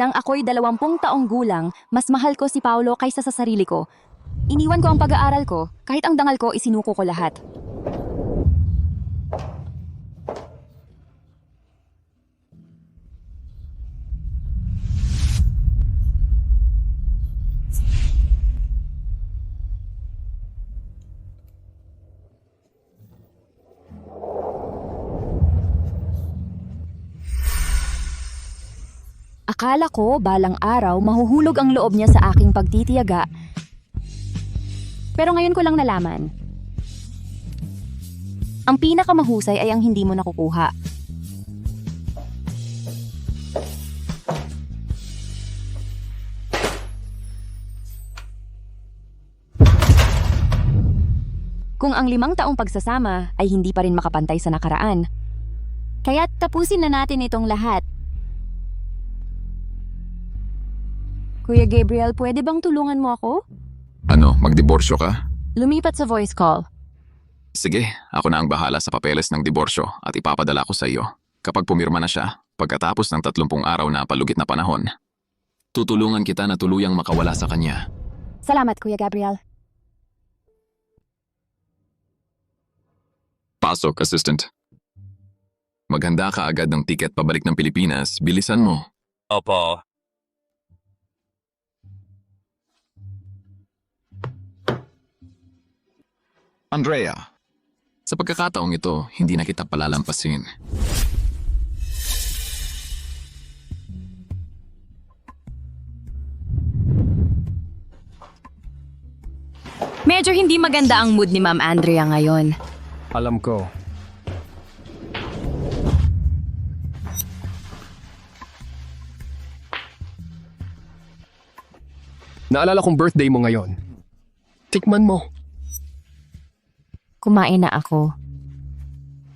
Nang ako'y 20 taong gulang, mas mahal ko si Paulo kaysa sa sarili ko. Iniwan ko ang pag-aaral ko, kahit ang dangal ko isinuko ko lahat. Akala ko balang araw mahuhulog ang loob niya sa aking pagtitiyaga. Pero ngayon ko lang nalaman. Ang pinakamahusay ay ang hindi mo nakukuha. Kung ang 5 taong pagsasama ay hindi pa rin makapantay sa nakaraan. Kaya't tapusin na natin itong lahat. Kuya Gabriel, pwede bang tulungan mo ako? Ano, magdiborsyo ka? Lumipat sa voice call. Sige, ako na ang bahala sa papeles ng diborsyo at ipapadala ko sa iyo. Kapag pumirma na siya, pagkatapos ng 30 araw na palugit na panahon, tutulungan kita na tuluyang makawala sa kanya. Salamat, Kuya Gabriel. Pasok, assistant. Maghanda ka agad ng tiket pabalik ng Pilipinas. Bilisan mo. Opo. Andrea, sa pagkakataong ito, hindi na kita palalampasin. Medyo hindi maganda ang mood ni Ma'am Andrea ngayon. Alam ko. Naalala kong birthday mo ngayon. Tikman mo. Kumain na ako.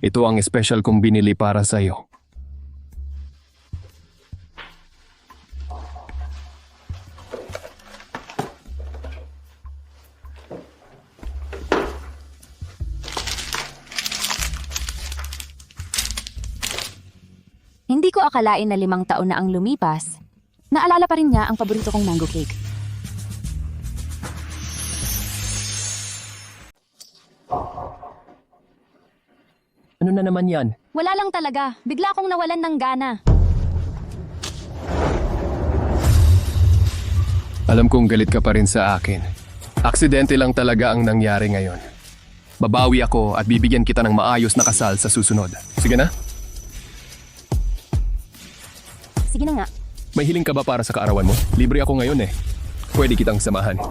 Ito ang special kong binili para sa'yo. Hindi ko akalain na 5 taon na ang lumipas. Naalala pa rin niya ang paborito kong mango cake. Ano na naman yan? Wala lang talaga. Bigla akong nawalan ng gana. Alam kong galit ka pa rin sa akin. Aksidente lang talaga ang nangyari ngayon. Babawi ako at bibigyan kita ng maayos na kasal sa susunod. Sige na? Sige na nga. May hiling ka ba para sa kaarawan mo? Libre ako ngayon eh. Pwede kitang samahan.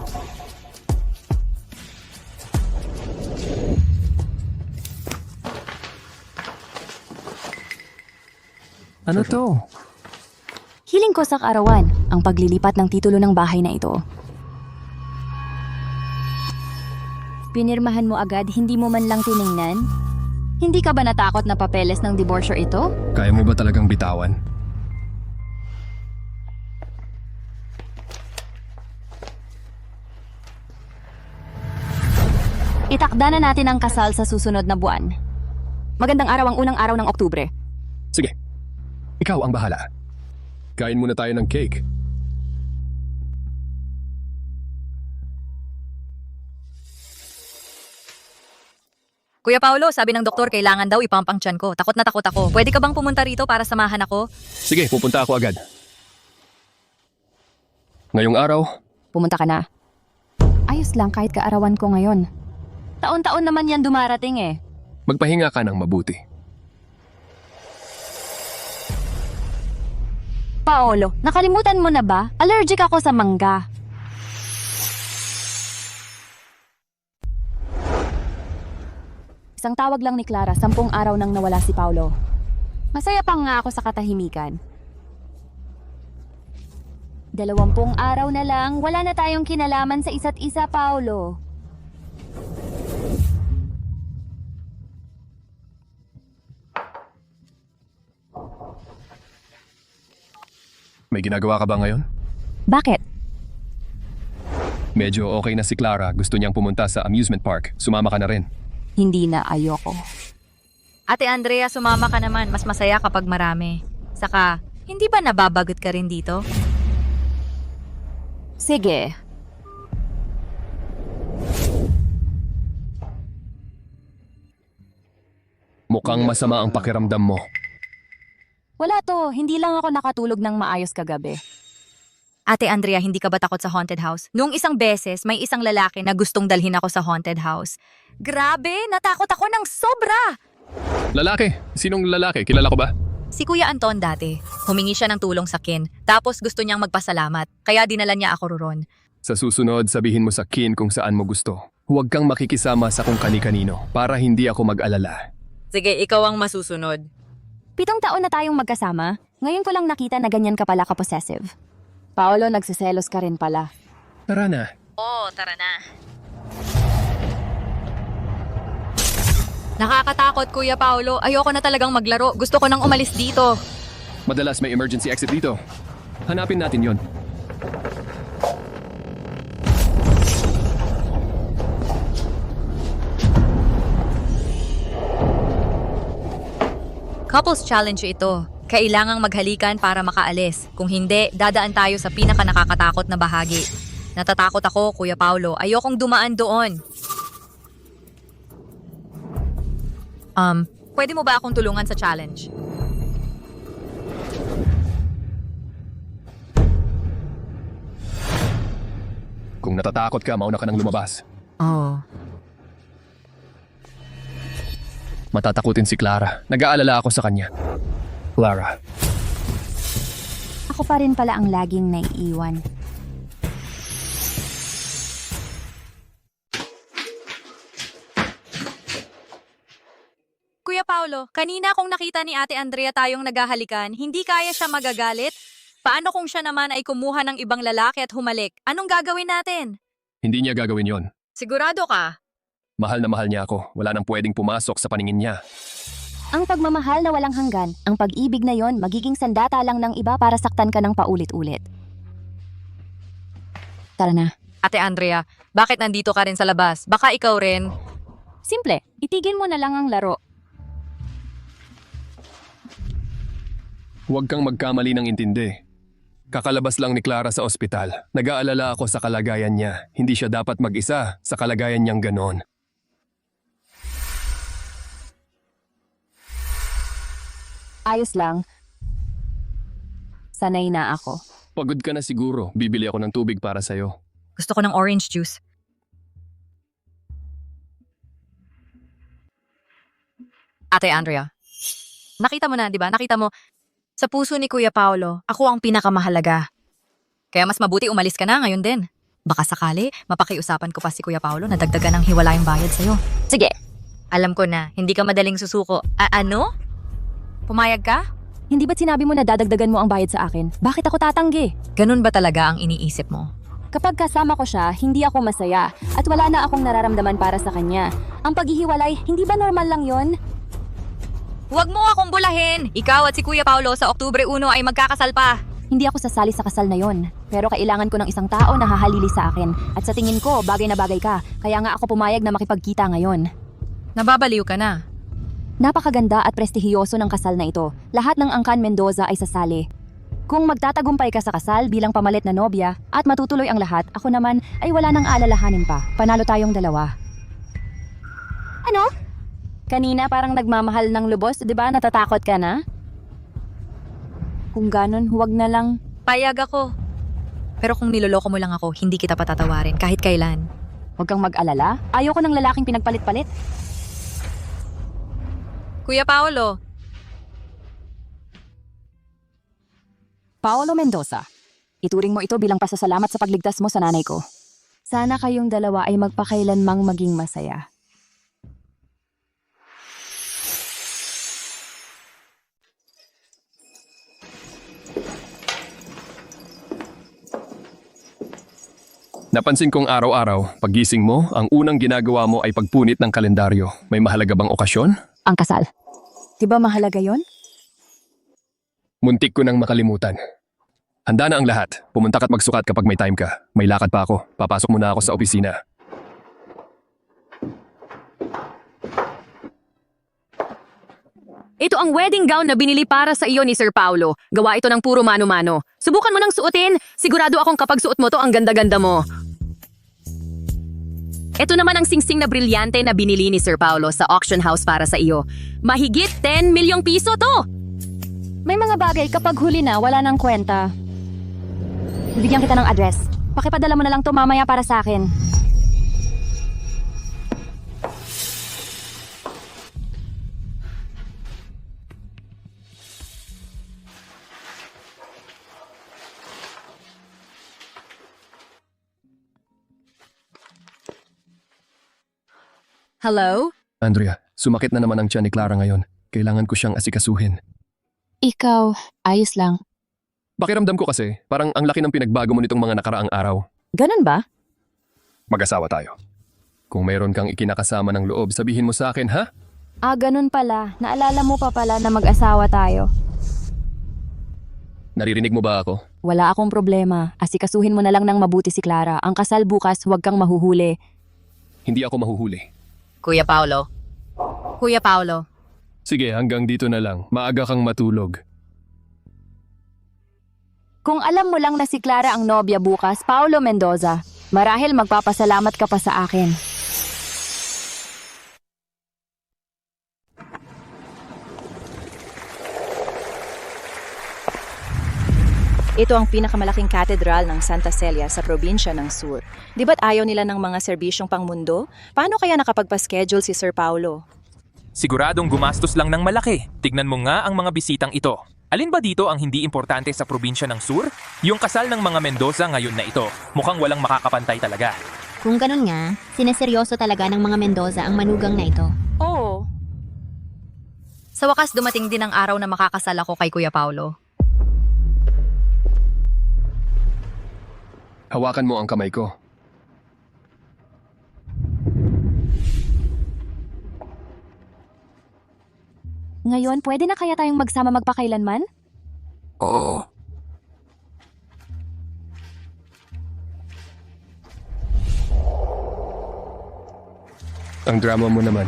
Ano to? Hiling ko sa kaarawan ang paglilipat ng titulo ng bahay na ito. Pinirmahan mo agad, hindi mo man lang tiningnan? Hindi ka ba natakot na papeles ng diborsyo ito? Kaya mo ba talagang bitawan? Itakda na natin ang kasal sa susunod na buwan. Magandang araw ang unang araw ng Oktubre. Sige. Ikaw ang bahala. Kain muna tayo ng cake. Kuya Paulo, sabi ng doktor kailangan daw ipampang tiyan ko. Takot na takot ako. Pwede ka bang pumunta rito para samahan ako? Sige, pupunta ako agad. Ngayong araw, Pumunta ka na. Ayos lang kahit kaarawan ko ngayon. Taon-taon naman yan dumarating eh. magpahinga ka ng mabuti. Paolo, nakalimutan mo na ba? Allergic ako sa mangga. Isang tawag lang ni Clara, 10 araw nang nawala si Paolo. Masaya pa nga ako sa katahimikan. 20 araw na lang, wala na tayong kinalaman sa isa't isa, Paolo. May ginagawa ka ba ngayon? Bakit? Medyo okay na si Clara. Gusto niyang pumunta sa amusement park. Sumama ka na rin. Hindi na, ayoko. Ate Andrea, sumama ka naman. Mas masaya kapag marami. Saka, hindi ba nababagot ka rin dito? Sige. Mukhang masama ang pakiramdam mo. Wala to, hindi lang ako nakatulog ng maayos kagabi. Ate Andrea, hindi ka ba takot sa haunted house? Noong isang beses, may isang lalaki na gustong dalhin ako sa haunted house. Grabe, natakot ako ng sobra! Lalaki? Sinong lalaki? Kilala ko ba? Si Kuya Anton dati, humingi siya ng tulong sa Kin, tapos gusto niyang magpasalamat, kaya dinala niya ako roon. Sa susunod, sabihin mo sa Kin kung saan mo gusto. Huwag kang makikisama sa kung kani-kanino para hindi ako mag-alala. Sige, ikaw ang masusunod. 7 taon na tayong magkasama. Ngayon ko lang nakita na ganyan ka pala ka-possessive. Paolo, nagsiselos ka rin pala. Tara na. Oo, tara na. Nakakatakot, Kuya Paolo. Ayoko na talagang maglaro. Gusto ko nang umalis dito. Madalas may emergency exit dito. Hanapin natin yon. Couples challenge ito. Kailangang maghalikan para makaalis. Kung hindi, dadaan tayo sa pinaka nakakatakot na bahagi. Natatakot ako, Kuya Paolo. Ayokong dumaan doon. Pwede mo ba akong tulungan sa challenge? Kung natatakot ka, mauna ka nang lumabas. Oo. Matatakutin si Clara. Nag-aalala ako sa kanya. Clara. Ako pa rin pala ang laging naiiwan. Kuya Paolo, kanina kung nakita ni Ate Andrea tayong naghahalikan, hindi kaya siya magagalit? Paano kung siya naman ay kumuha ng ibang lalaki at humalik? Anong gagawin natin? Hindi niya gagawin yon. Sigurado ka? Mahal na mahal niya ako. Wala nang pwedeng pumasok sa paningin niya. Ang pagmamahal na walang hanggan, ang pag-ibig na yon magiging sandata lang ng iba para saktan ka ng paulit-ulit. Tara na. Ate Andrea, bakit nandito ka rin sa labas? Baka ikaw rin. Simple, itigil mo na lang ang laro. Huwag kang magkamali ng intindi. Kakalabas lang ni Clara sa ospital. Nag-aalala ako sa kalagayan niya. Hindi siya dapat mag-isa sa kalagayan niyang ganon. Ayos lang. Sanay na ako. Pagod ka na siguro. Bibili ako ng tubig para sa'yo. Gusto ko ng orange juice. Ate Andrea, nakita mo na, di ba? Nakita mo, sa puso ni Kuya Paolo, ako ang pinakamahalaga. Kaya mas mabuti umalis ka na ngayon din. Baka sakali, mapakiusapan ko pa si Kuya Paolo na dagdagan ng hiwalayang bayad sa'yo. Sige. Alam ko na, hindi ka madaling susuko. Ano? Pumayag ka? Hindi ba't sinabi mo na dadagdagan mo ang bayad sa akin? Bakit ako tatanggi? Ganun ba talaga ang iniisip mo? Kapag kasama ko siya, hindi ako masaya at wala na akong nararamdaman para sa kanya. Ang paghihiwalay, hindi ba normal lang yon? Huwag mo akong bulahin! Ikaw at si Kuya Paolo sa Oktubre 1 ay magkakasal pa. Hindi ako sasali sa kasal na yon. Pero kailangan ko ng isang tao na hahalili sa akin. At sa tingin ko, bagay na bagay ka. Kaya nga ako pumayag na makipagkita ngayon. Nababaliw ka na. Napakaganda at prestihiyoso ng kasal na ito. Lahat ng angkan Mendoza ay sasali. Kung magtatagumpay ka sa kasal bilang pamalit na nobya at matutuloy ang lahat, ako naman ay wala nang alalahanin pa. Panalo tayong dalawa. Ano? Kanina parang nagmamahal ng lubos, di ba? Natatakot ka na? Kung ganon, huwag na lang. Payag ako. Pero kung niloloko mo lang ako, hindi kita patatawarin kahit kailan. Huwag kang mag-alala. Ayoko ng lalaking pinagpalit-palit. Kuya Paolo, Paolo Mendoza, ituring mo ito bilang pasasalamat sa pagligtas mo sa nanay ko. Sana kayong dalawa ay magpakailanmang maging masaya. Napansin kong araw-araw, paggising mo, ang unang ginagawa mo ay pagpunit ng kalendaryo. May mahalaga bang okasyon? Ang kasal. Di ba mahalaga yon? Muntik ko nang makalimutan. Handa na ang lahat. Pumunta ka't magsukat kapag may time ka. May lakad pa ako. Papasok muna ako sa opisina. Ito ang wedding gown na binili para sa iyo ni Sir Paulo. Gawa ito ng puro mano-mano. Subukan mo nang suotin. Sigurado akong kapag suot mo to, ang ganda-ganda mo. Ito naman ang singsing na brilyante na binili ni Sir Paulo sa auction house para sa iyo. Mahigit 10 milyong piso to! May mga bagay kapag huli na, wala nang kwenta. Bigyan kita ng address. Pakipadala mo na lang to mamaya para sa akin. Hello? Andrea, sumakit na naman ang tiyan ni Clara ngayon. Kailangan ko siyang asikasuhin. Ikaw, ayos lang. Pakiramdam ko kasi, parang ang laki ng pinagbago mo nitong mga nakaraang araw. Ganun ba? Mag-asawa tayo. Kung mayroon kang ikinakasama ng loob, sabihin mo sa akin, ha? Ganun pala. Naalala mo pa pala na mag-asawa tayo. Naririnig mo ba ako? Wala akong problema. Asikasuhin mo na lang ng mabuti si Clara. Ang kasal bukas, huwag kang mahuhuli. Hindi ako mahuhuli. Kuya Paulo. Kuya Paulo. Sige, hanggang dito na lang. Maaga kang matulog. Kung alam mo lang na si Clara ang nobya bukas, Paulo Mendoza, marahil magpapasalamat ka pa sa akin. Ito ang pinakamalaking katedral ng Santa Celia sa probinsya ng Sur. Di ba't ayaw nila ng mga serbisyong pangmundo? Paano kaya nakapagpa-schedule si Sir Paulo? Siguradong gumastos lang ng malaki. Tignan mo nga ang mga bisitang ito. Alin ba dito ang hindi importante sa probinsya ng Sur? Yung kasal ng mga Mendoza ngayon na ito. Mukhang walang makakapantay talaga. Kung ganun nga, sineseryoso talaga ng mga Mendoza ang manugang na ito. Oo. Sa wakas dumating din ang araw na makakasal ako kay Kuya Paulo. Hawakan mo ang kamay ko. Ngayon, pwede na kaya tayong magsama magpakailanman? Oo. Ang drama mo naman.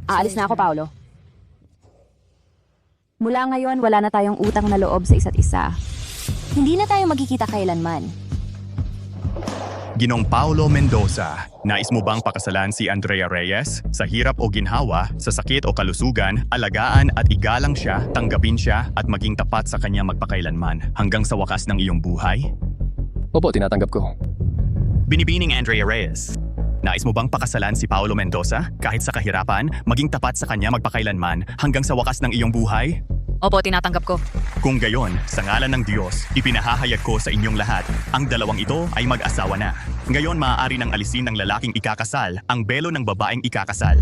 Aalis na ako, Paulo. Mula ngayon, wala na tayong utang na loob sa isa't isa. Hindi na tayo magkikita kailanman. Ginong Paulo Mendoza, nais mo bang pakasalan si Andrea Reyes? Sa hirap o ginhawa, sa sakit o kalusugan, alagaan at igalang siya, tanggapin siya at maging tapat sa kanya magpakailanman hanggang sa wakas ng iyong buhay? Opo, tinatanggap ko. Binibining Andrea Reyes, nais mo bang pakasalan si Paulo Mendoza kahit sa kahirapan, maging tapat sa kanya magpakailanman hanggang sa wakas ng iyong buhay? Opo, tinatanggap ko. Kung gayon, sa ngalan ng Diyos, ipinahahayag ko sa inyong lahat, ang dalawang ito ay mag-asawa na. Ngayon maaari nang alisin ng lalaking ikakasal ang belo ng babaeng ikakasal.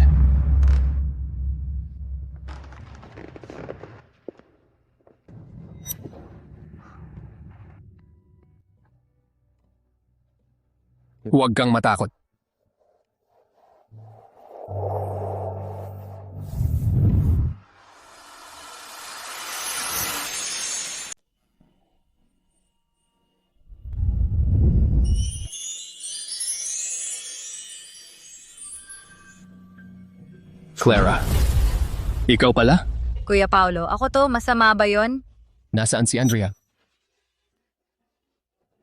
Huwag kang matakot. Clara, ikaw pala? Kuya Paulo, ako to, masama ba yon? Nasaan si Andrea?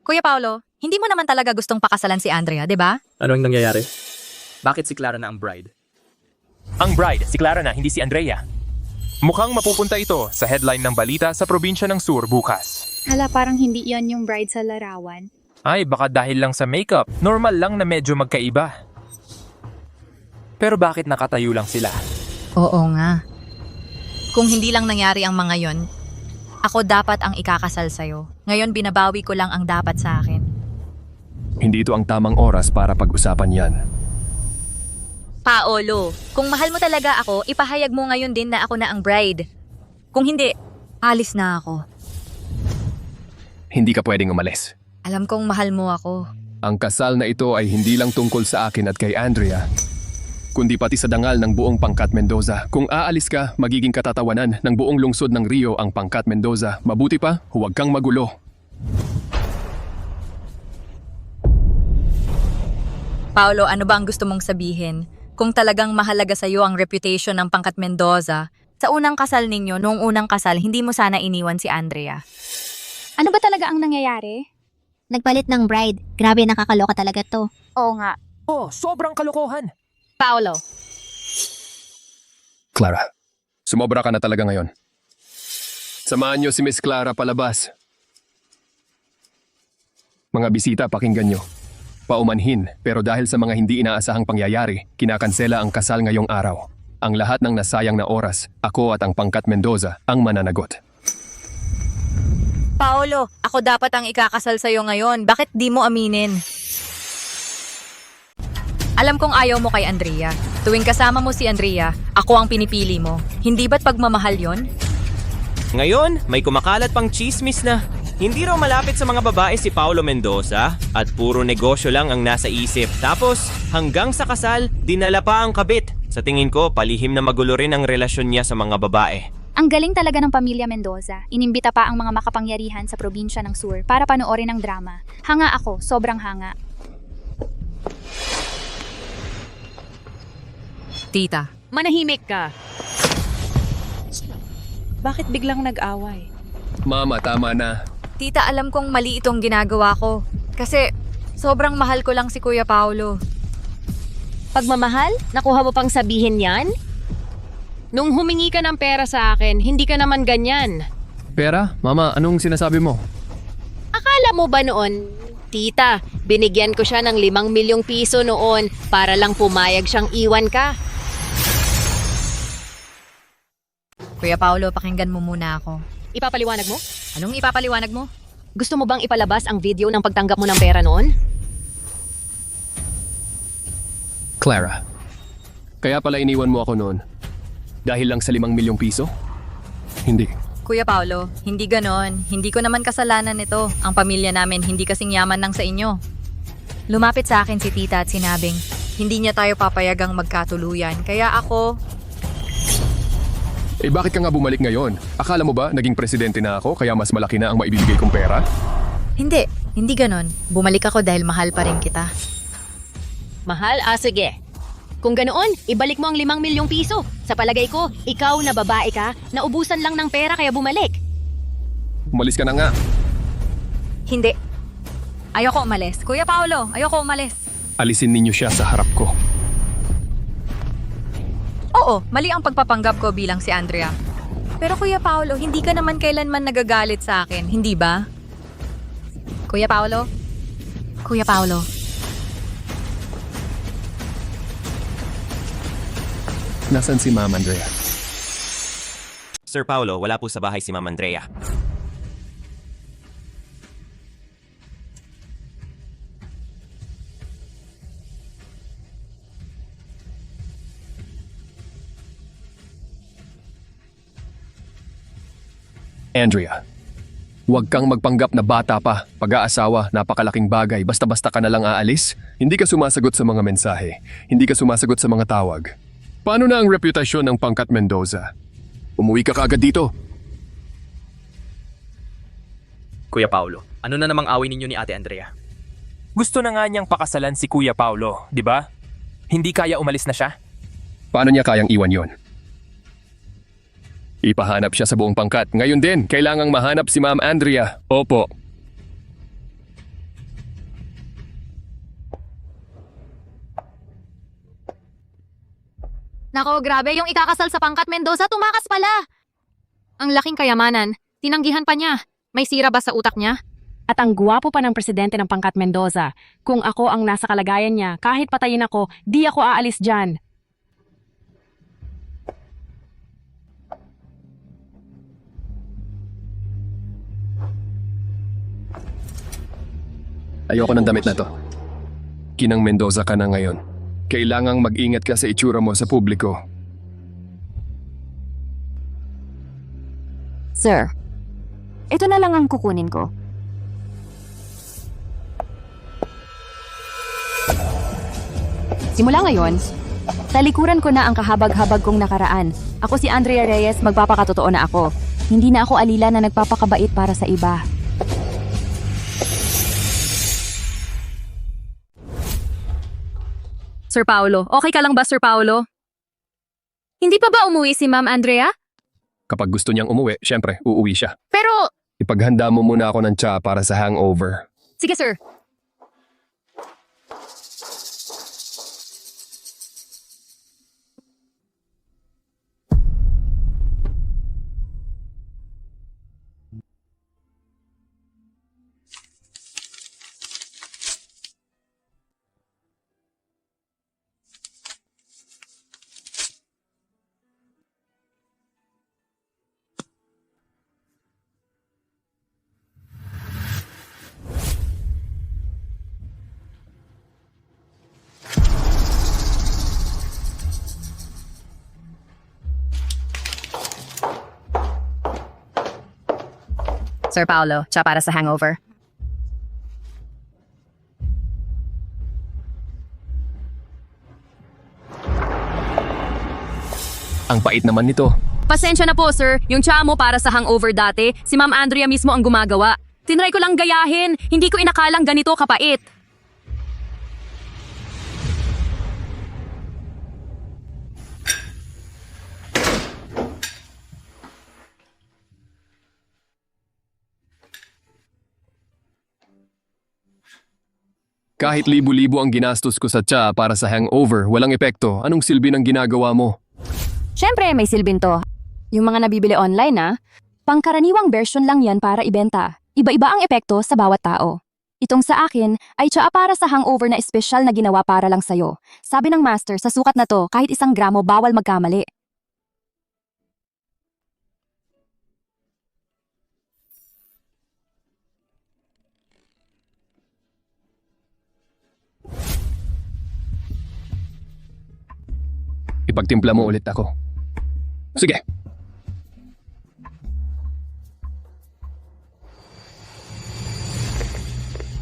Kuya Paulo, hindi mo naman talaga gustong pakasalan si Andrea, di ba? Ano ang nangyayari? Bakit si Clara na ang bride? Ang bride, si Clara na, hindi si Andrea. Mukhang mapupunta ito sa headline ng balita sa probinsya ng Sur bukas. Hala, parang hindi yon yung bride sa larawan. Ay, baka dahil lang sa makeup. Normal lang na medyo magkaiba. Pero bakit nakatayo lang sila? Oo nga. Kung hindi lang nangyari ang mga yon, ako dapat ang ikakasal sa'yo. Ngayon binabawi ko lang ang dapat sa akin. Hindi ito ang tamang oras para pag-usapan yan. Paolo, kung mahal mo talaga ako, ipahayag mo ngayon din na ako na ang bride. Kung hindi, alis na ako. Hindi ka pwedeng umalis. Alam kong mahal mo ako. Ang kasal na ito ay hindi lang tungkol sa akin at kay Andrea, kundi pati sa dangal ng buong Pangkat Mendoza. Kung aalis ka, magiging katatawanan ng buong lungsod ng Rio ang Pangkat Mendoza. Mabuti pa, huwag kang magulo. Paolo, ano ba ang gusto mong sabihin? Kung talagang mahalaga sa'yo ang reputation ng Pangkat Mendoza, sa unang kasal ninyo, noong unang kasal, hindi mo sana iniwan si Andrea. Ano ba talaga ang nangyayari? Nagpalit ng bride. Grabe, nakakaloka talaga to. Oo nga. Oh, sobrang kalokohan. Paolo, Clara, sumobra ka na talaga ngayon. Samahan niyo si Miss Clara palabas. Mga bisita, pakinggan niyo. Paumanhin, pero dahil sa mga hindi inaasahang pangyayari, kinakansela ang kasal ngayong araw. Ang lahat ng nasayang na oras, ako at ang Pangkat Mendoza ang mananagot. Paolo, ako dapat ang ikakasal sa'yo ngayon. Bakit di mo aminin? Alam kong ayaw mo kay Andrea. Tuwing kasama mo si Andrea, ako ang pinipili mo. Hindi ba't pagmamahal yon? Ngayon, may kumakalat pang chismis na hindi raw malapit sa mga babae si Paulo Mendoza at puro negosyo lang ang nasa isip. Tapos, hanggang sa kasal, dinala pa ang kabit. Sa tingin ko, palihim na magulo rin ang relasyon niya sa mga babae. Ang galing talaga ng pamilya Mendoza. Inimbita pa ang mga makapangyarihan sa probinsya ng Sur para panoorin ang drama. Hanga ako, sobrang hanga. Tita, Manahimik ka. Bakit biglang nag-away? Mama, tama na. Tita, alam kong mali itong ginagawa ko. Kasi sobrang mahal ko lang si Kuya Paolo. Pagmamahal? Nakuha mo pang sabihin yan? Nung humingi ka ng pera sa akin, hindi ka naman ganyan. Pera? Mama, anong sinasabi mo? Akala mo ba noon, tita, binigyan ko siya ng 5 milyong piso noon para lang pumayag siyang iwan ka? Kuya Paolo, pakinggan mo muna ako. Ipapaliwanag mo? Anong ipapaliwanag mo? Gusto mo bang ipalabas ang video ng pagtanggap mo ng pera noon? Clara, kaya pala iniwan mo ako noon. Dahil lang sa 5 milyong piso? Hindi. Kuya Paolo, hindi ganon. Hindi ko naman kasalanan ito. Ang pamilya namin hindi kasing yaman ng sa inyo. Lumapit sa akin si tita at sinabing, hindi niya tayo papayagang magkatuluyan. Kaya ako, Eh bakit ka nga bumalik ngayon? Akala mo ba naging presidente na ako kaya mas malaki na ang maibibigay kong pera? hindi ganon. Bumalik ako dahil mahal pa rin kita. Mahal? Sige. Kung ganoon, ibalik mo ang 5 milyong piso. Sa palagay ko, ikaw na babae ka, naubusan lang ng pera kaya bumalik. Umalis ka na nga. Hindi. Ayoko umalis. Kuya Paolo, ayoko umalis. Alisin ninyo siya sa harap ko. Oo, mali ang pagpapanggap ko bilang si Andrea. Pero Kuya Paolo, hindi ka naman kailanman nagagalit sa akin, hindi ba? Kuya Paolo? Kuya Paolo. Nasaan si Ma'am Andrea? Sir Paulo, wala po sa bahay si Ma'am Andrea. Andrea, huwag kang magpanggap na bata pa. Pag-aasawa, napakalaking bagay. Basta-basta ka na lang aalis. Hindi ka sumasagot sa mga mensahe. Hindi ka sumasagot sa mga tawag. Paano na ang reputasyon ng Pangkat Mendoza? Umuwi ka kaagad dito. Kuya Paulo, ano na namang away ninyo ni Ate Andrea? Gusto na nga niyang pakasalan si Kuya Paulo, di ba? Hindi kaya umalis na siya? Paano niya kayang iwan yon? Ipahanap siya sa buong pangkat. Ngayon din, kailangang mahanap si Ma'am Andrea. Opo. Nako, grabe, yung ikakasal sa Pangkat Mendoza, tumakas pala. Ang laking kayamanan, tinanggihan pa niya. May sira ba sa utak niya? At ang gwapo pa ng presidente ng Pangkat Mendoza. Kung ako ang nasa kalagayan niya, kahit patayin ako, di ako aalis dyan. Ayoko ng damit na to. Kinang Mendoza ka na ngayon. Kailangang mag-ingat ka sa itsura mo sa publiko. Sir, ito na lang ang kukunin ko. Simula ngayon, talikuran ko na ang kahabag-habag kong nakaraan. Ako si Andrea Reyes, magpapakatotoo na ako. Hindi na ako alila na nagpapakabait para sa iba. Sir Paulo, okay ka lang ba, Sir Paulo? Hindi pa ba umuwi si Ma'am Andrea? Kapag gusto niyang umuwi, syempre, uuwi siya. Pero, Ipaghanda mo muna ako ng tsa para sa hangover. sige sir. Sir Paulo, tsa para sa hangover. Ang pait naman nito. Pasensya na po, sir. Yung tsa mo para sa hangover dati, si Ma'am Andrea mismo ang gumagawa. Tinry ko lang gayahin. Hindi ko inakalang ganito kapait. Kahit libo-libo ang ginastos ko sa tsa para sa hangover, walang epekto. Anong silbi ng ginagawa mo? Siyempre, may silbin to. Yung mga nabibili online pangkaraniwang version lang yan para ibenta. Iba-iba ang epekto sa bawat tao. Itong sa akin ay tsaa para sa hangover na espesyal na ginawa para lang sa'yo. Sabi ng master, sa sukat na to, kahit 1 gramo bawal magkamali. Ipagtimpla mo ulit ako. Sige.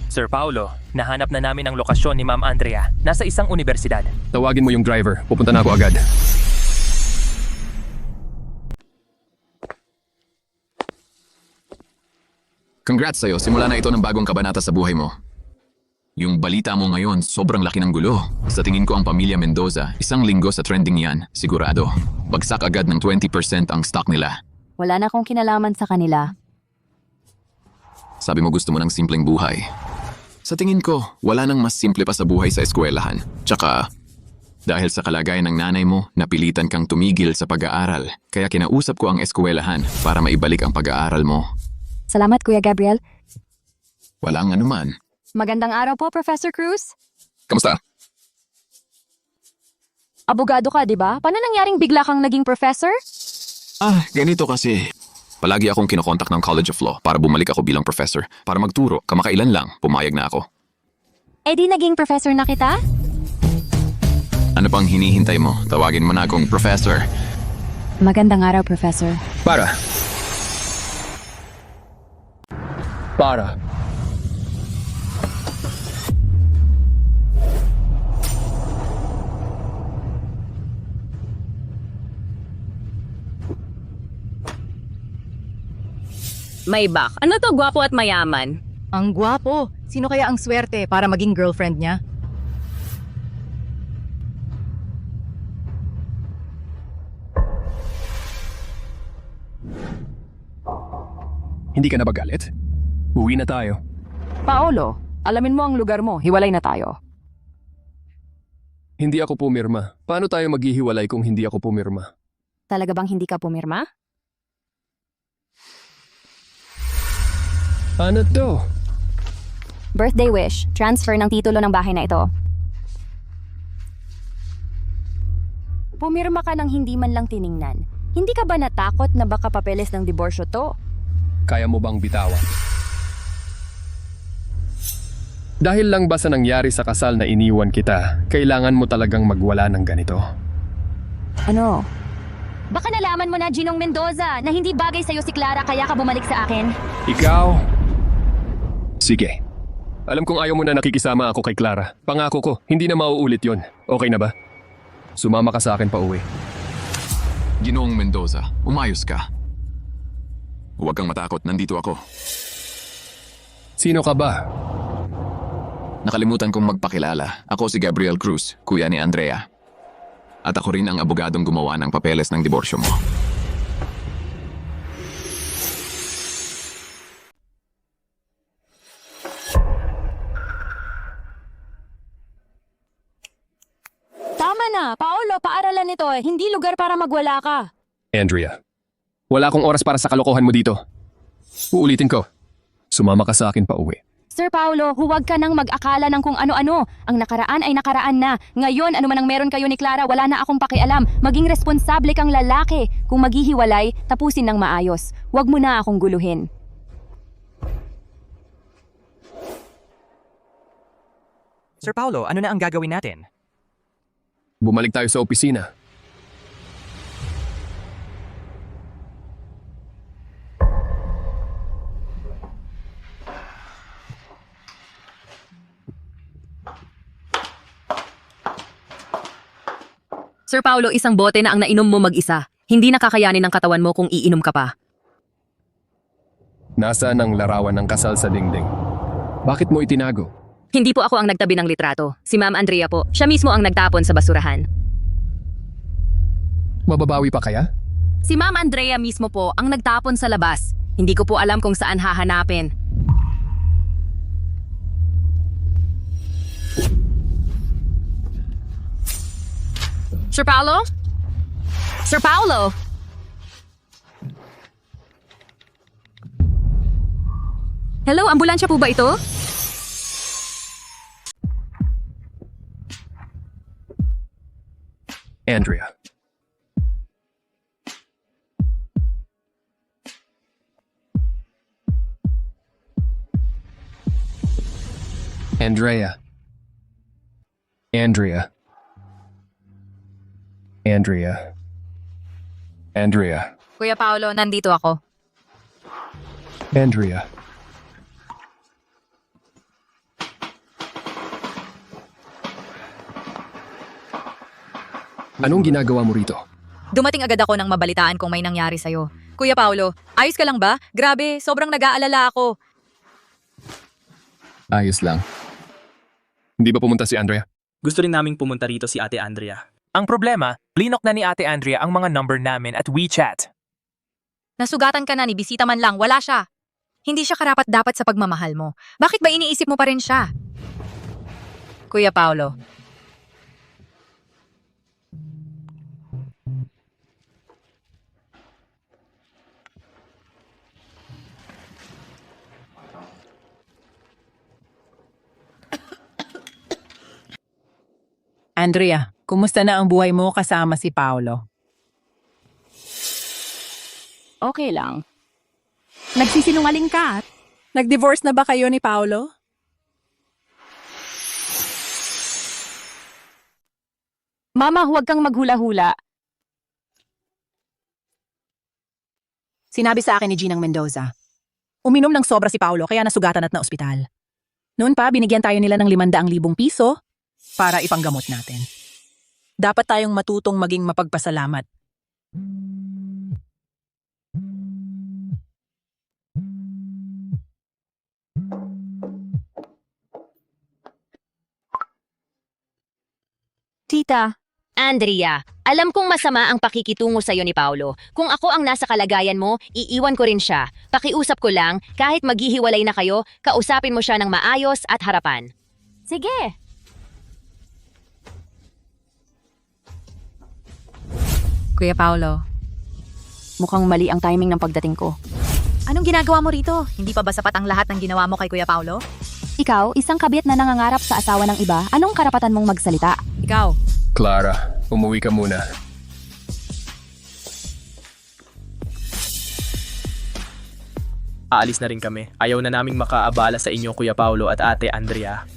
Sir Paulo, nahanap na namin ang lokasyon ni Ma'am Andrea. Nasa isang universidad. Tawagin mo yung driver. Pupunta na ako agad. Congrats sa'yo, simula na ito ng bagong kabanata sa buhay mo. Yung balita mo ngayon, sobrang laki ng gulo. Sa tingin ko ang pamilya Mendoza, 1 linggo sa trending yan, sigurado. Bagsak agad ng 20% ang stock nila. Wala na akong kinalaman sa kanila. Sabi mo gusto mo ng simpleng buhay. Sa tingin ko, wala nang mas simple pa sa buhay sa eskwelahan. Tsaka, dahil sa kalagayan ng nanay mo, napilitan kang tumigil sa pag-aaral. Kaya kinausap ko ang eskwelahan para maibalik ang pag-aaral mo. Salamat, Kuya Gabriel. Walang anuman. Magandang araw po, Professor Cruz. Kamusta? Abogado ka, di ba? Paano nangyaring bigla kang naging professor? Ganito kasi. Palagi akong kinokontak ng College of Law para bumalik ako bilang professor. Para magturo, kamakailan lang, pumayag na ako. Eh di naging professor na kita? Ano pang hinihintay mo? Tawagin mo na akong professor. Magandang araw, Professor. Para. Maybach, ano to gwapo at mayaman? Ang gwapo. Sino kaya ang swerte para maging girlfriend niya? Hindi ka na ba galit? Uwi na tayo. Paolo, alamin mo ang lugar mo. Hiwalay na tayo. Hindi ako pumirma. Paano tayo maghihiwalay kung hindi ako pumirma? Talaga bang hindi ka pumirma? Ano to? Birthday wish. Transfer ng titulo ng bahay na ito. Pumirma ka ng hindi man lang tiningnan. Hindi ka ba natakot na baka papeles ng diborsyo to? Kaya mo bang bitawan? Dahil lang ba sa nangyari sa kasal na iniwan kita, kailangan mo talagang magwala ng ganito? Ano? Baka nalaman mo na, Ginong Mendoza, na hindi bagay sa'yo si Clara kaya ka bumalik sa akin. Ikaw? Sige. Alam kong ayaw mo na nakikisama ako kay Clara. Pangako ko, hindi na mauulit yon. Okay na ba? Sumama ka sa akin pa uwi. Ginoong Mendoza, umayos ka. Huwag kang matakot, nandito ako. Sino ka ba? Nakalimutan kong magpakilala. Ako si Gabriel Cruz, kuya ni Andrea. At ako rin ang abogadong gumawa ng papeles ng diborsyo mo. Tama na, Paolo, paaralan nito eh. Hindi lugar para magwala ka. Andrea, wala akong oras para sa kalokohan mo dito. Uulitin ko. Sumama ka sa akin pa uwi. Sir Paolo, huwag ka nang mag-akala ng kung ano-ano. Ang nakaraan ay nakaraan na. Ngayon, ano man ang meron kayo ni Clara, wala na akong pakialam. Maging responsable kang lalaki. Kung maghihiwalay, tapusin ng maayos. Huwag mo na akong guluhin. Sir Paulo, ano na ang gagawin natin? Bumalik tayo sa opisina. Sir Paulo, isang bote na ang nainom mo mag-isa. Hindi nakakayanin ng katawan mo kung iinom ka pa. Nasaan ang larawan ng kasal sa dingding? Bakit mo itinago? Hindi po ako ang nagtabi ng litrato. Si Ma'am Andrea po. Siya mismo ang nagtapon sa basurahan. Mababawi pa kaya? Si Ma'am Andrea mismo po ang nagtapon sa labas. Hindi ko po alam kung saan hahanapin. Sir Paulo? Sir Paulo? Hello, ambulansya po ba ito? Andrea. Andrea. Andrea. Andrea. Andrea. Kuya Paulo, nandito ako. Andrea. Anong ginagawa mo rito? Dumating agad ako nang mabalitaan kung may nangyari sa'yo. Kuya Paulo, ayos ka lang ba? Grabe, sobrang nag-aalala ako. Ayos lang. Hindi ba pumunta si Andrea? Gusto rin naming pumunta rito si Ate Andrea. Ang problema, linok na ni Ate Andrea ang mga number namin at WeChat. Nasugatan ka na ni bisita man lang, wala siya. Hindi siya karapat-dapat sa pagmamahal mo. Bakit ba iniisip mo pa rin siya? Kuya Paulo. Andrea, kumusta na ang buhay mo kasama si Paolo? Okay lang. Nagsisinungaling ka. Nag-divorce na ba kayo ni Paolo? Mama, huwag kang maghula-hula. Sinabi sa akin ni Ginang Mendoza. Uminom ng sobra si Paolo kaya nasugatan at na ospital. Noon pa, binigyan tayo nila ng 500,000 piso para ipanggamot natin. Dapat tayong matutong maging mapagpasalamat. Tita. Andrea, alam kong masama ang pakikitungo sa'yo ni Paulo. Kung ako ang nasa kalagayan mo, iiwan ko rin siya. Pakiusap ko lang, kahit maghihiwalay na kayo, kausapin mo siya ng maayos at harapan. Sige. Kuya Paulo. Mukhang mali ang timing ng pagdating ko. Anong ginagawa mo rito? Hindi pa ba sapat ang lahat ng ginawa mo kay Kuya Paulo? Ikaw, isang kabit na nangangarap sa asawa ng iba, anong karapatan mong magsalita? Ikaw. Clara, umuwi ka muna. Aalis na rin kami. Ayaw na naming makaabala sa inyo, Kuya Paulo at Ate Andrea.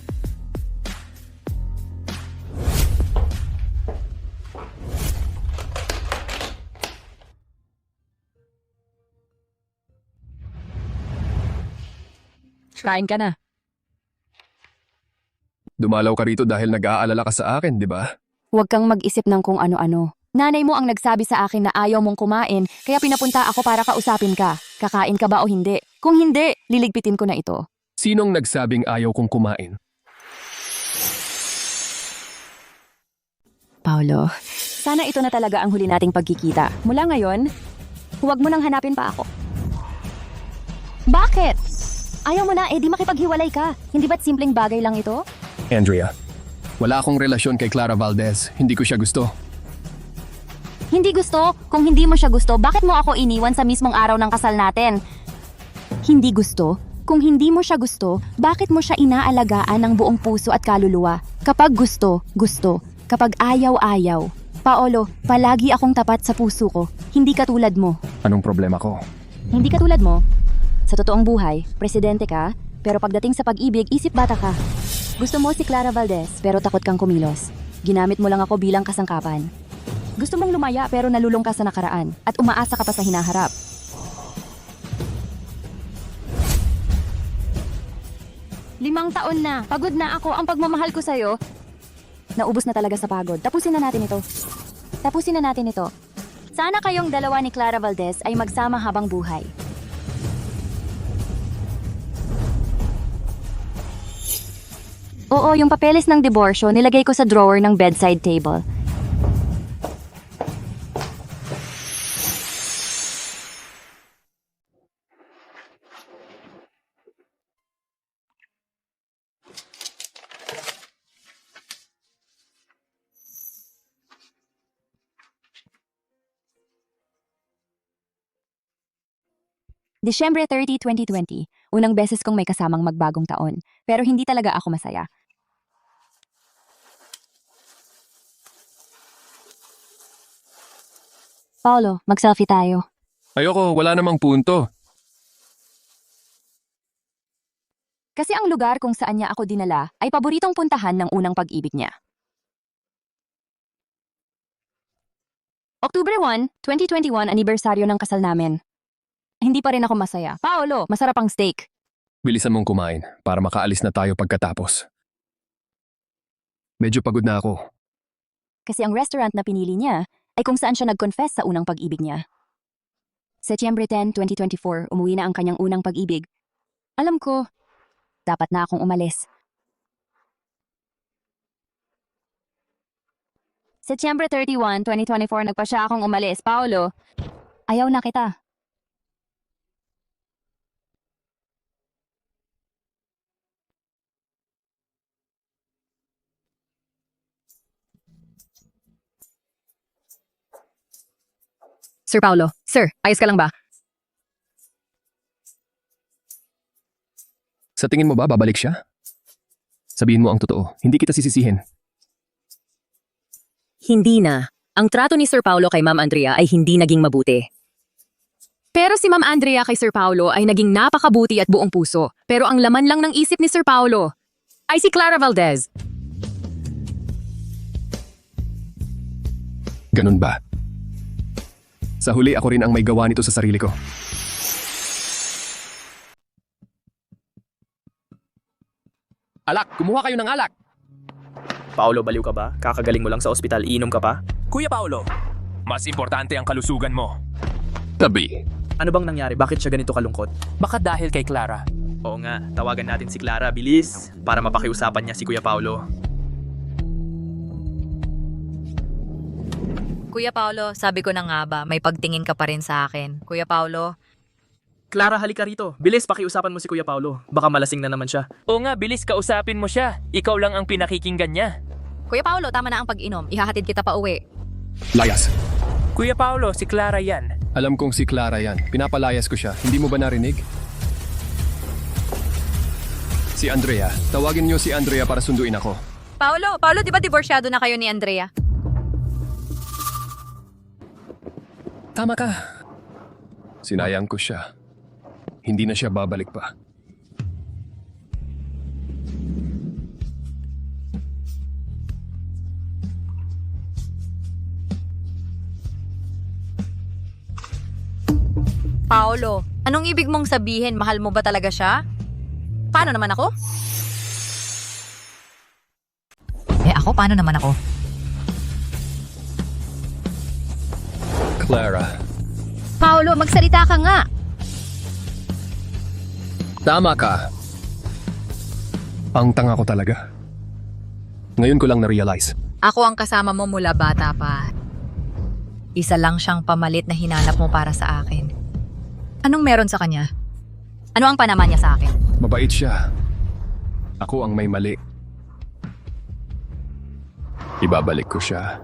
Kain ka na. Dumalaw ka rito dahil nag-aalala ka sa akin, di ba? Huwag kang mag-isip ng kung ano-ano. Nanay mo ang nagsabi sa akin na ayaw mong kumain, kaya pinapunta ako para kausapin ka. Kakain ka ba o hindi? Kung hindi, liligpitin ko na ito. Sinong nagsabing ayaw kong kumain? Paolo, sana ito na talaga ang huli nating pagkikita. Mula ngayon, huwag mo nang hanapin pa ako. Bakit? Ayaw mo na, di makipaghiwalay ka. Hindi ba't simpleng bagay lang ito? Andrea, wala akong relasyon kay Clara Valdez. Hindi ko siya gusto. Hindi gusto? Kung hindi mo siya gusto, bakit mo ako iniwan sa mismong araw ng kasal natin? Hindi gusto? Kung hindi mo siya gusto, bakit mo siya inaalagaan ng buong puso at kaluluwa? Kapag gusto, gusto. Kapag ayaw, ayaw. Paolo, palagi akong tapat sa puso ko. Hindi katulad mo. Anong problema ko? Hindi katulad mo. Sa totoong buhay, presidente ka, pero pagdating sa pag-ibig, isip bata ka. Gusto mo si Clara Valdez, pero takot kang kumilos. Ginamit mo lang ako bilang kasangkapan. Gusto mong lumaya pero nalulung ka sa nakaraan at umaasa ka pa sa hinaharap. Limang taon na, pagod na ako ang pagmamahal ko sa'yo. Naubos na talaga sa pagod. Tapusin na natin ito. Tapusin na natin ito. Sana kayong dalawa ni Clara Valdez ay magsama habang buhay. Oo, yung papeles ng diborsyo nilagay ko sa drawer ng bedside table. Disyembre 30, 2020. Unang beses kong may kasamang magbagong taon. Pero hindi talaga ako masaya. Paolo, mag-selfie tayo. Ayoko, wala namang punto. Kasi ang lugar kung saan niya ako dinala ay paboritong puntahan ng unang pag-ibig niya. October 1, 2021, anibersaryo ng kasal namin. Hindi pa rin ako masaya. Paolo, masarap ang steak. Bilisan mong kumain para makaalis na tayo pagkatapos. Medyo pagod na ako. Kasi ang restaurant na pinili niya ay kung saan siya nag-confess sa unang pag-ibig niya. Setyembre 10, 2024, umuwi na ang kanyang unang pag-ibig. Alam ko, dapat na akong umalis. Setyembre 31, 2024, nagpa siya akong umalis. Paolo, ayaw na kita. Sir Paulo, sir, ayos ka lang ba? Sa tingin mo ba babalik siya? Sabihin mo ang totoo. Hindi kita sisisihin. Hindi na. Ang trato ni Sir Paulo kay Ma'am Andrea ay hindi naging mabuti. Pero si Ma'am Andrea kay Sir Paulo ay naging napakabuti at buong puso. Pero ang laman lang ng isip ni Sir Paulo ay si Clara Valdez. Ganun ba? Sa huli, ako rin ang may gawa nito sa sarili ko. Alak! Kumuha kayo ng alak! Paolo, baliw ka ba? Kakagaling mo lang sa ospital, inom ka pa? Kuya Paolo, mas importante ang kalusugan mo. Tabi. Ano bang nangyari? Bakit siya ganito kalungkot? Baka dahil kay Clara. Oo nga, tawagan natin si Clara, bilis, para mapakiusapan niya si Kuya Paolo. Kuya Paulo, sabi ko na nga ba, may pagtingin ka pa rin sa akin. Kuya Paulo, Clara, halika rito. Bilis, pakiusapan mo si Kuya Paolo. Baka malasing na naman siya. Oo nga, bilis kausapin mo siya. Ikaw lang ang pinakikinggan niya. Kuya Paulo, tama na ang pag-inom. Ihahatid kita pa uwi. Layas. Kuya Paolo, si Clara yan. Alam kong si Clara yan. Pinapalayas ko siya. Hindi mo ba narinig? Si Andrea. Tawagin niyo si Andrea para sunduin ako. Paulo, di ba divorsyado na kayo ni Andrea? Tama ka. Sinayang ko siya. Hindi na siya babalik pa. Paulo, anong ibig mong sabihin? Mahal mo ba talaga siya? Paano naman ako? ako, paano naman ako? Clara, Paolo, magsalita ka nga! tama ka. Ang tanga ko talaga. Ngayon ko lang na-realize. Ako ang kasama mo mula bata pa. Isa lang siyang pamalit na hinanap mo para sa akin. Anong meron sa kanya? Ano ang panaman niya sa akin? Mabait siya. Ako ang may mali. Ibabalik ko siya.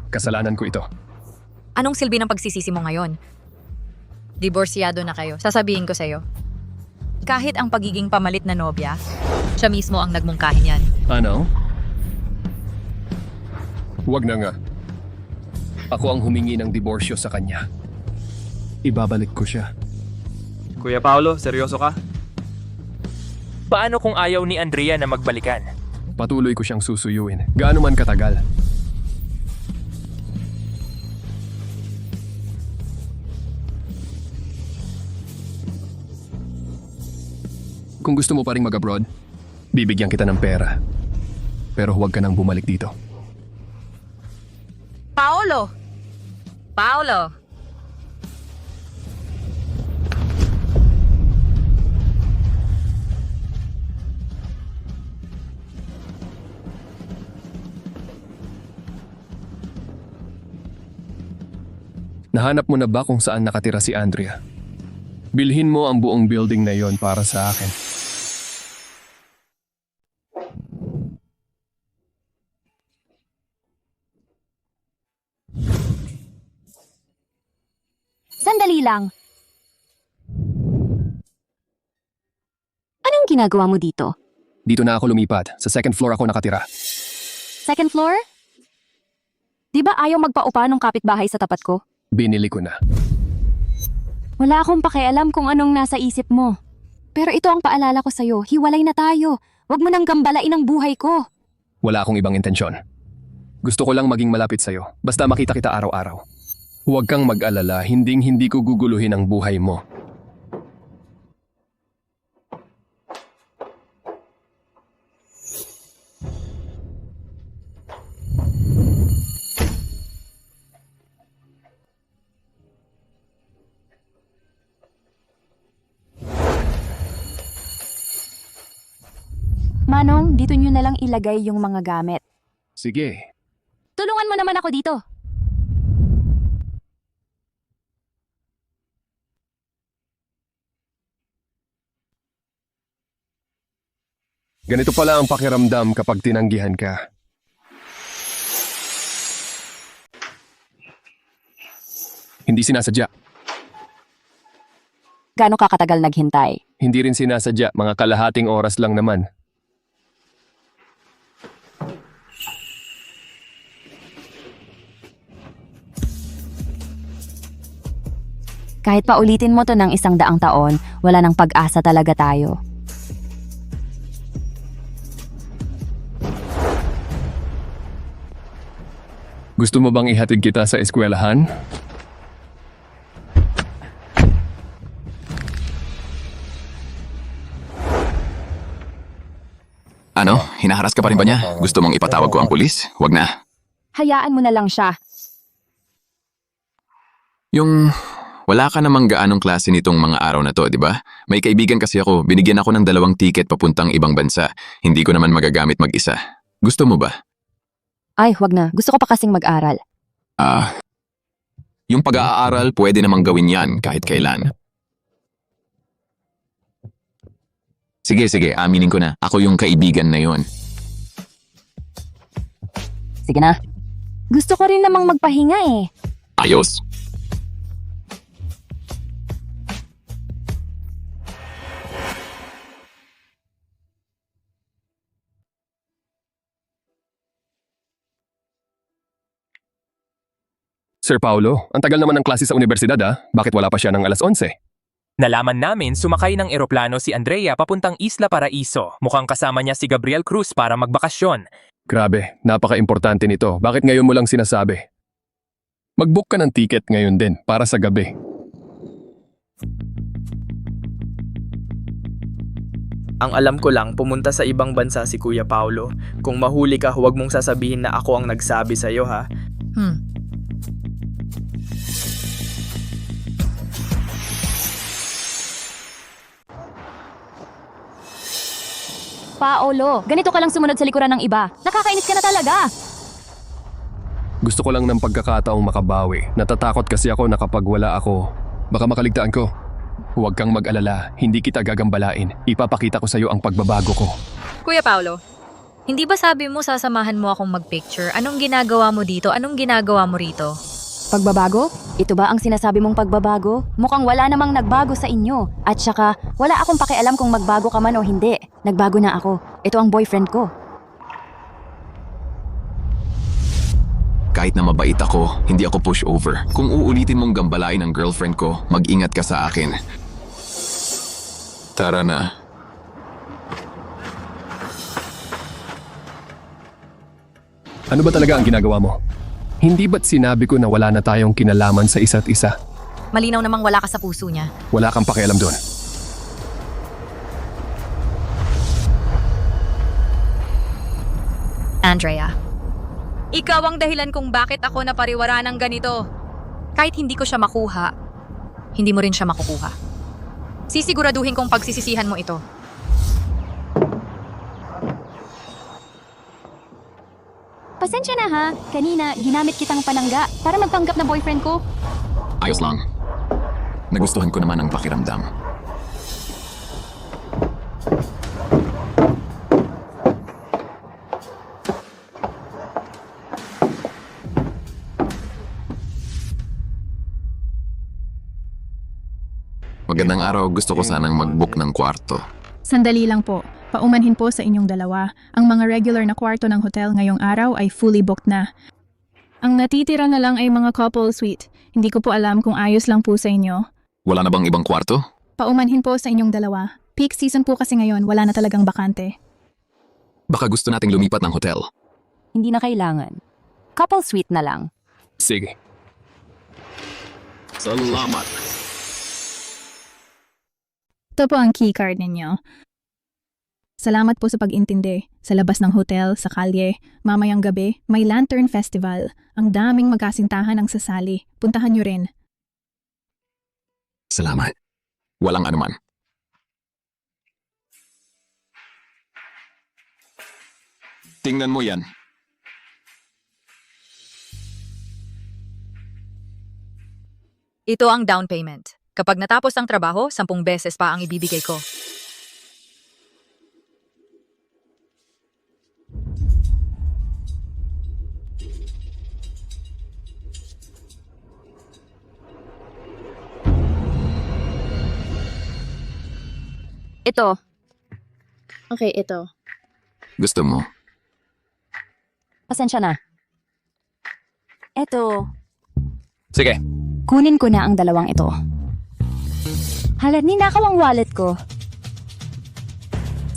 Kasalanan ko ito. Anong silbi ng pagsisisi mo ngayon? Diborsyado na kayo. Sasabihin ko sa'yo. Kahit ang pagiging pamalit na nobya, siya mismo ang nagmungkahi niyan. Ano? Huwag na nga. Ako ang humingi ng diborsyo sa kanya. Ibabalik ko siya. Kuya Paolo, seryoso ka? Paano kung ayaw ni Andrea na magbalikan? Patuloy ko siyang susuyuin. Gaano man katagal. Kung gusto mo pa ring mag-abroad, bibigyan kita ng pera. Pero huwag ka nang bumalik dito. Paolo! Paolo! Nahanap mo na ba kung saan nakatira si Andrea? Bilhin mo ang buong building na yon para sa akin. Sandali lang. Anong ginagawa mo dito? Dito na ako lumipat. Sa second floor ako nakatira. Second floor? Di ba ayaw magpaupa ng kapitbahay sa tapat ko? Binili ko na. Wala akong pakialam kung anong nasa isip mo. Pero ito ang paalala ko sa'yo, hiwalay na tayo. Huwag mo nang gambalain ang buhay ko. Wala akong ibang intensyon. Gusto ko lang maging malapit sa'yo. Basta makita kita araw-araw. Huwag kang mag-alala, hindi ko guguluhin ang buhay mo. Manong, dito nyo na lang ilagay yung mga gamit. Sige. Tulungan mo naman ako dito. Ganito pala ang pakiramdam kapag tinanggihan ka. Hindi sinasadya. Gaano ka katagal naghintay? Hindi rin sinasadya, mga kalahating oras lang naman. Kahit pa ulitin mo to ng 100 taon, wala nang pag-asa talaga tayo. Gusto mo bang ihatid kita sa eskwelahan? Ano? Hinaharas ka pa rin ba niya? Gusto mong ipatawag ko ang pulis? Huwag na. Hayaan mo na lang siya. Yung wala ka namang gaanong klase nitong mga araw na to, di ba? May kaibigan kasi ako, binigyan ako ng 2 ticket papuntang ibang bansa. Hindi ko naman magagamit mag-isa. Gusto mo ba? Ay, wag na. Gusto ko pa kasing mag-aral. Yung pag-aaral, pwede namang gawin yan kahit kailan. Sige, aminin ko na. Ako yung kaibigan na yon. Sige na. Gusto ko rin namang magpahinga eh. Ayos. Sir Paulo, ang tagal naman ng klase sa universidad Bakit wala pa siya ng alas 11? Nalaman namin sumakay ng eroplano si Andrea papuntang Isla Paraiso. Mukhang kasama niya si Gabriel Cruz para magbakasyon. Grabe, napaka-importante nito. Bakit ngayon mo lang sinasabi? Mag-book ka ng ticket ngayon din para sa gabi. Ang alam ko lang, pumunta sa ibang bansa si Kuya Paulo. Kung mahuli ka, huwag mong sasabihin na ako ang nagsabi sa'yo ha. Paolo, ganito ka lang sumunod sa likuran ng iba. Nakakainis ka na talaga. Gusto ko lang ng pagkakataong makabawi. Natatakot kasi ako na kapag wala ako, baka makaligtaan ko. Huwag kang mag-alala, hindi kita gagambalain. Ipapakita ko sa iyo ang pagbabago ko. Kuya Paulo, hindi ba sabi mo sasamahan mo akong mag-picture? Anong ginagawa mo dito? Anong ginagawa mo rito? Pagbabago? Ito ba ang sinasabi mong pagbabago? Mukhang wala namang nagbago sa inyo. At saka, wala akong pakialam kung magbago ka man o hindi. Nagbago na ako. Ito ang boyfriend ko. Kahit na mabait ako, hindi ako pushover. Kung uulitin mong gambalain ang girlfriend ko, mag-ingat ka sa akin. Tara na. Ano ba talaga ang ginagawa mo? Hindi ba't sinabi ko na wala na tayong kinalaman sa isa't isa? Malinaw namang wala ka sa puso niya. Wala kang pakialam doon. Andrea, ikaw ang dahilan kung bakit ako napariwara ng ganito. Kahit hindi ko siya makuha, hindi mo rin siya makukuha. Sisiguraduhin kong pagsisisihan mo ito. Pasensya na ha. Kanina, ginamit kitang panangga para magpanggap na boyfriend ko. Ayos lang. Nagustuhan ko naman ang pakiramdam. Magandang araw, gusto ko sanang mag-book ng kwarto. Sandali lang po. Paumanhin po sa inyong dalawa. Ang mga regular na kwarto ng hotel ngayong araw ay fully booked na. Ang natitira na lang ay mga couple suite. Hindi ko po alam kung ayos lang po sa inyo. Wala na bang ibang kwarto? Paumanhin po sa inyong dalawa. Peak season po kasi ngayon, wala na talagang bakante. Baka gusto nating lumipat ng hotel. Hindi na kailangan. Couple suite na lang. Sige. Salamat. Ito po ang keycard ninyo. Salamat po sa pag-intindi. Sa labas ng hotel, sa kalye, mamayang gabi, may Lantern Festival. Ang daming magkasintahan ang sasali. Puntahan nyo rin. Salamat. Walang anuman. Tingnan mo yan. Ito ang down payment. Kapag natapos ang trabaho, 10 beses pa ang ibibigay ko. Ito. Okay, ito. Gusto mo? Pasensya na. Ito. Sige. Kunin ko na ang dalawang ito. Hala, ninakaw ang wallet ko.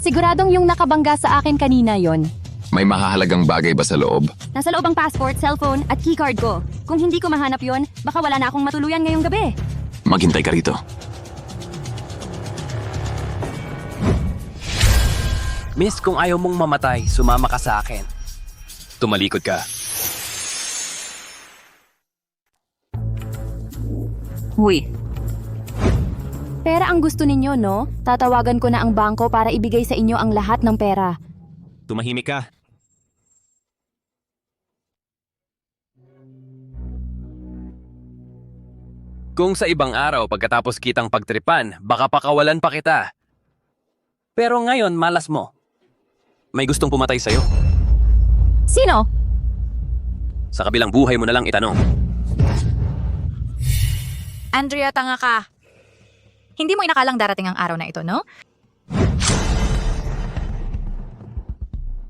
Siguradong yung nakabangga sa akin kanina yon. May mahahalagang bagay ba sa loob? Nasa loob ang passport, cellphone at keycard ko. Kung hindi ko mahanap yon, baka wala na akong matuluyan ngayong gabi. Maghintay ka rito. Miss, kung ayaw mong mamatay, sumama ka sa akin. Tumalikod ka. Huy. Pera ang gusto ninyo, no? Tatawagan ko na ang bangko para ibigay sa inyo ang lahat ng pera. Tumahimik ka. Kung sa ibang araw pagkatapos kitang pagtripan, baka pakawalan pa kita. Pero ngayon, malas mo. May gustong pumatay sa'yo. Sino? Sa kabilang buhay mo na lang itanong. Andrea, tanga ka. Hindi mo inakalang darating ang araw na ito, no?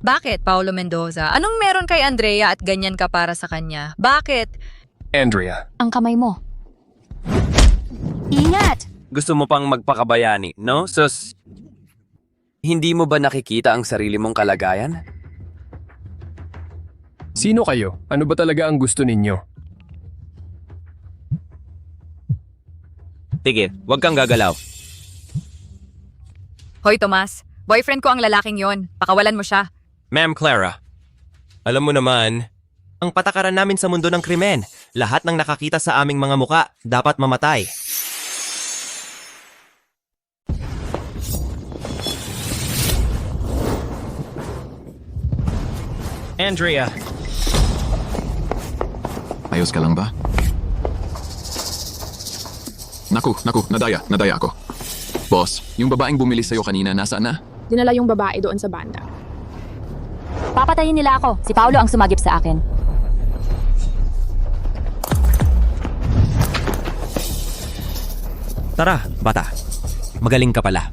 Bakit, Paulo Mendoza? Anong meron kay Andrea at ganyan ka para sa kanya? Bakit? Andrea. Ang kamay mo. Ingat! Gusto mo pang magpakabayani, no? Sus, hindi mo ba nakikita ang sarili mong kalagayan? Sino kayo? Ano ba talaga ang gusto ninyo? Sige, huwag kang gagalaw. Hoy, Tomas. Boyfriend ko ang lalaking yon. Pakawalan mo siya. Ma'am Clara, alam mo naman, ang patakaran namin sa mundo ng krimen, lahat ng nakakita sa aming mga muka dapat mamatay. Andrea, Ayos ka lang ba? Naku, nadaya ako. Boss, yung babaeng bumili sa'yo kanina, nasaan na? Dinala yung babae doon sa banda. Papatayin nila ako. Si Paulo ang sumagip sa akin. tara, bata. Magaling ka pala.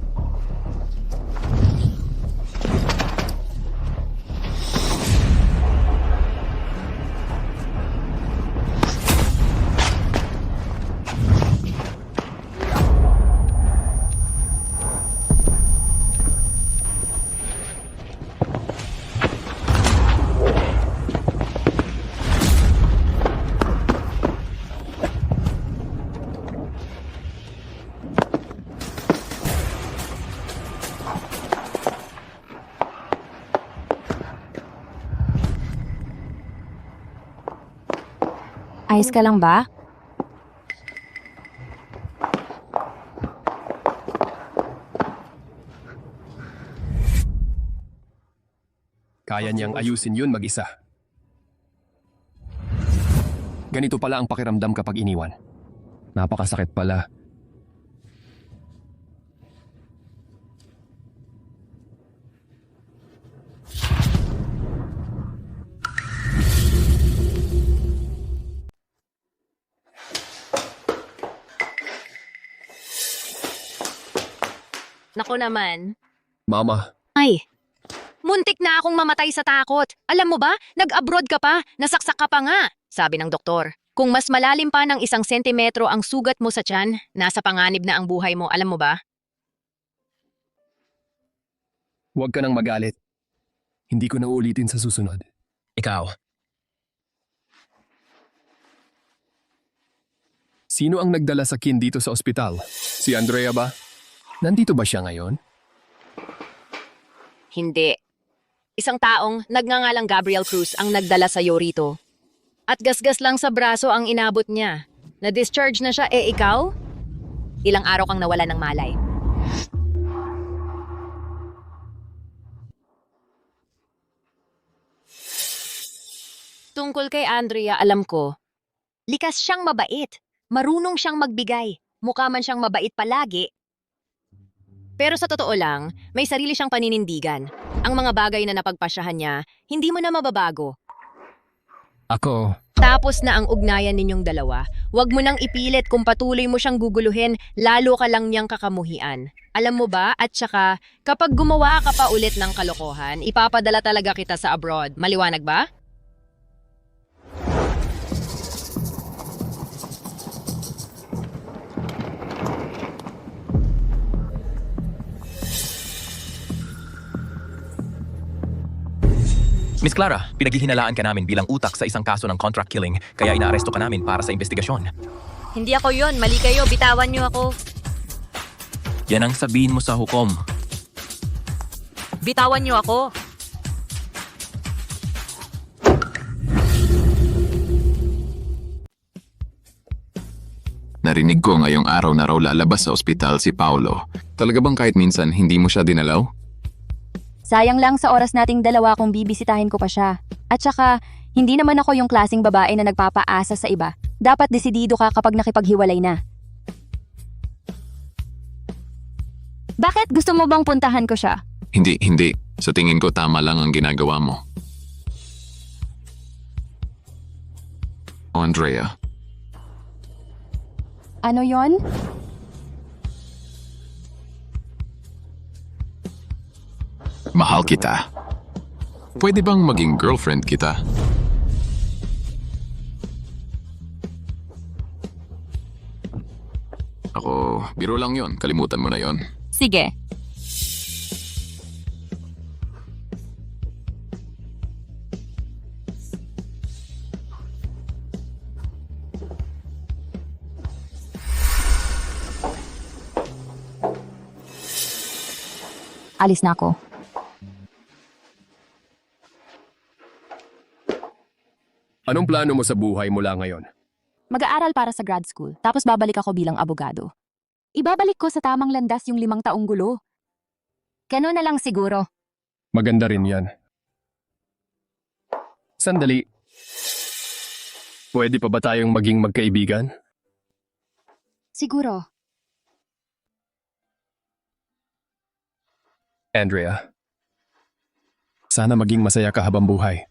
Ayos ka lang ba? Kaya niyang ayusin yun mag-isa. Ganito pala ang pakiramdam kapag iniwan. Napakasakit pala. Nako naman. Mama, Ay, muntik na akong mamatay sa takot. Alam mo ba, nag-abroad ka pa, nasaksak ka pa nga, sabi ng doktor. Kung mas malalim pa ng 1 sentimetro ang sugat mo sa tiyan, nasa panganib na ang buhay mo, alam mo ba? huwag ka nang magalit. Hindi ko na uulitin sa susunod. Ikaw, Sino ang nagdala sa Kin dito sa ospital? Si Andrea ba? Nandito ba siya ngayon? Hindi. Isang taong nagngangalang Gabriel Cruz ang nagdala sa iyo rito. At gasgas lang sa braso ang inabot niya. Na-discharge na siya, ikaw? Ilang araw kang nawala ng malay. Tungkol kay Andrea, alam ko, likas siyang mabait. Marunong siyang magbigay. Mukha man siyang mabait palagi. Pero sa totoo lang, may sarili siyang paninindigan. Ang mga bagay na napagpasyahan niya, hindi mo na mababago. Ako, Tapos na ang ugnayan ninyong dalawa, huwag mo nang ipilit kung patuloy mo siyang guguluhin, lalo ka lang niyang kakamuhian. Alam mo ba, at saka, kapag gumawa ka pa ulit ng kalokohan, ipapadala talaga kita sa abroad. Maliwanag ba? Miss Clara, pinaghihinalaan ka namin bilang utak sa isang kaso ng contract killing, kaya inaaresto ka namin para sa investigasyon. Hindi ako yon, mali kayo, bitawan niyo ako. Yan ang sabihin mo sa hukom. Bitawan niyo ako. Narinig ko ngayong araw na raw lalabas sa ospital si Paulo. Talaga bang kahit minsan hindi mo siya dinalaw? Sayang lang sa oras nating dalawa kung bibisitahin ko pa siya. At saka, hindi naman ako yung klaseng babae na nagpapaasa sa iba. Dapat desidido ka kapag nakipaghiwalay na. Bakit gusto mo bang puntahan ko siya? Hindi. Sa tingin ko tama lang ang ginagawa mo. Andrea, Ano yon? mahal kita. Pwede bang maging girlfriend kita? Ako, biro lang yon. Kalimutan mo na yon. Sige. Alis na ako. Anong plano mo sa buhay mula ngayon? Mag-aaral para sa grad school, tapos babalik ako bilang abogado. Ibabalik ko sa tamang landas yung 5 taong gulo. Ganun na lang siguro. Maganda rin yan. Sandali. Pwede pa ba tayong maging magkaibigan? Siguro. Andrea, sana maging masaya ka habang buhay.